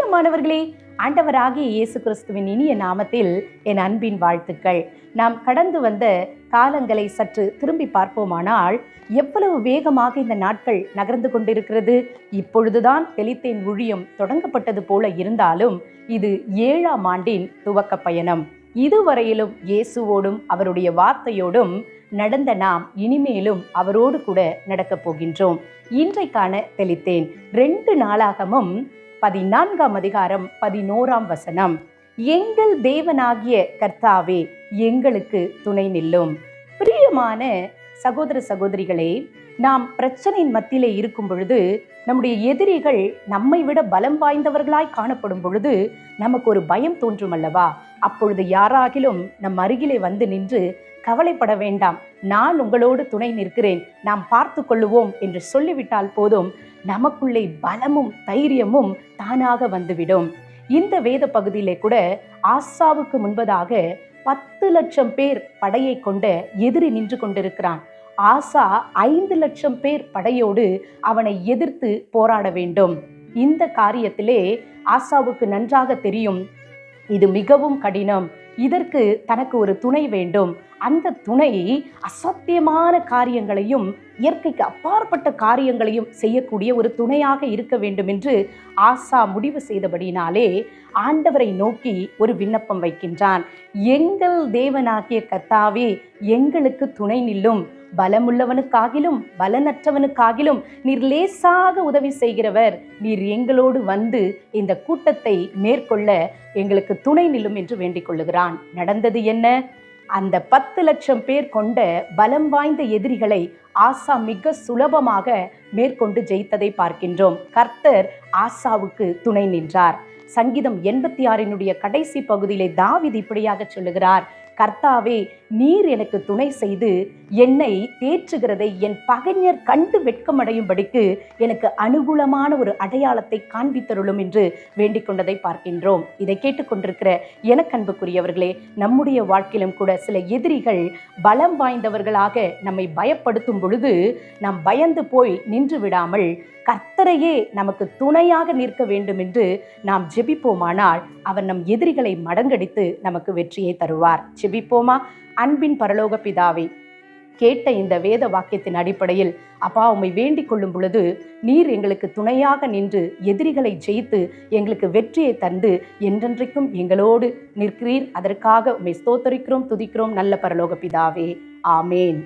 பிரியமானவர்களே, ஆண்டவராகிய இயேசு கிறிஸ்துவின் இனிய நாமத்தில் என் அன்பின் வாழ்த்துக்கள். நாம் கடந்து வந்த காலங்களை சற்று திரும்பி பார்ப்போமானால் எவ்வளவு வேகமாக இந்த நாட்கள் நகர்ந்து கொண்டிருக்கிறது. இப்பொழுதுதான் தெளித்தேன் ஊழியம் தொடங்கப்பட்டது போல இருந்தாலும் இது 7ஆம் ஆண்டின் துவக்க பயணம். இதுவரையிலும் இயேசுவோடும் அவருடைய வார்த்தையோடும் நடந்த நாம் இனிமேலும் அவரோடு கூட நடக்கப் போகின்றோம். இன்றைக்கான தெளித்தேன் 2 நாளாகமும் 14ஆம் அதிகாரம் 11ஆம் வசனம். எங்கள் தேவனாகிய கர்த்தாவே எங்களுக்கு துணை நில்லும். பிரியமான சகோதர சகோதரிகளே, நாம் பிரச்சனையின் மத்தியிலே இருக்கும் பொழுது, நம்முடைய எதிரிகள் நம்மை விட பலம் வாய்ந்தவர்களாய் காணப்படும் பொழுது நமக்கு ஒரு பயம் தோன்றும் அல்லவா? அப்பொழுது யாராகிலும் நம் அருகிலே வந்து நின்று, கவலைப்பட வேண்டாம், நான் உங்களோடு துணை நிற்கிறேன், நாம் பார்த்து கொள்ளுவோம் என்று சொல்லிவிட்டால் போதும், நமக்குள்ளே பலமும் தைரியமும் தானாக வந்துவிடும். இந்த வேத பகுதியிலே கூட ஆசாவுக்கு முன்பதாக 10 லட்சம் பேர் படையை கொண்ட எதிரி நின்று கொண்டிருக்கிறான். ஆசா 5 லட்சம் பேர் படையோடு அவனை எதிர்த்து போராட வேண்டும். இந்த காரியத்திலே ஆசாவுக்கு நன்றாக தெரியும், இது மிகவும் கடினம், இதற்கு தனக்கு ஒரு துணை வேண்டும். அந்த துணை அசத்தியமான காரியங்களையும் இயற்கைக்கு அப்பாற்பட்ட காரியங்களையும் செய்யக்கூடிய ஒரு துணையாக இருக்க வேண்டும் என்று ஆசா முடிவு செய்தபடினாலே ஆண்டவரை நோக்கி ஒரு விண்ணப்பம் வைக்கின்றான். எங்கள் தேவனாகிய கர்த்தாவே எங்களுக்கு துணை நில்லும். பலமுள்ளவனுக்காகிலும் பலனற்றவனுக்காகிலும் நீர் லேசாக உதவி செய்கிறவர். நீர் எங்களோடு வந்து இந்த கூட்டத்தை மேற்கொள்ள எங்களுக்கு துணை நில்லும் என்று வேண்டிக் கொள்ளுகிறான். நடந்தது என்ன? அந்த 10 லட்சம் பேர் கொண்ட பலம் வாய்ந்த எதிரிகளை ஆசா மிக சுலபமாக மேற்கொண்டு ஜெயித்ததை பார்க்கின்றோம். கர்த்தர் ஆசாவுக்கு துணை நின்றார். சங்கீதம் 86 கடைசி பகுதியிலே தாவீது இப்படியாக சொல்லுகிறார், கர்த்தாவே நீர் எனக்கு துணை செய்து என்னை தேற்றுகிறதை என் பகைஞர் கண்டு வெட்கமடையும்படிக்கு எனக்கு அனுகூலமான ஒரு அடையாளத்தை காண்பித்தருளும் என்று வேண்டிக் கொண்டதை பார்க்கின்றோம். இதை கேட்டுக்கொண்டிருக்கிற எனக்கு அன்புக்குரியவர்களே, நம்முடைய வாழ்க்கையிலும் கூட சில எதிரிகள் பலம் வாய்ந்தவர்களாக நம்மை பயப்படுத்தும் பொழுது நாம் பயந்து போய் நின்று விடாமல் கர்த்தரையே நமக்கு துணையாக நிற்க வேண்டும் என்று நாம் ஜெபிப்போமானால் அவர் நம் எதிரிகளை மடங்கடித்து நமக்கு வெற்றியை தருவார். ஜெபிப்போமா? அன்பின் பரலோக பிதாவே, கேட்ட இந்த வேத வாக்கியத்தின் அடிப்படையில் அப்பா உம்மை வேண்டிக் கொள்ளும் பொழுது நீர் எங்களுக்கு துணையாக நின்று எதிரிகளை ஜெயித்து எங்களுக்கு வெற்றியை தந்து என்றென்றைக்கும் எங்களோடு நிற்கிறீர். அதற்காக உம்மை ஸ்தோத்தரிக்கிறோம், துதிக்கிறோம் நல்ல பரலோக பிதாவே. ஆமேன்.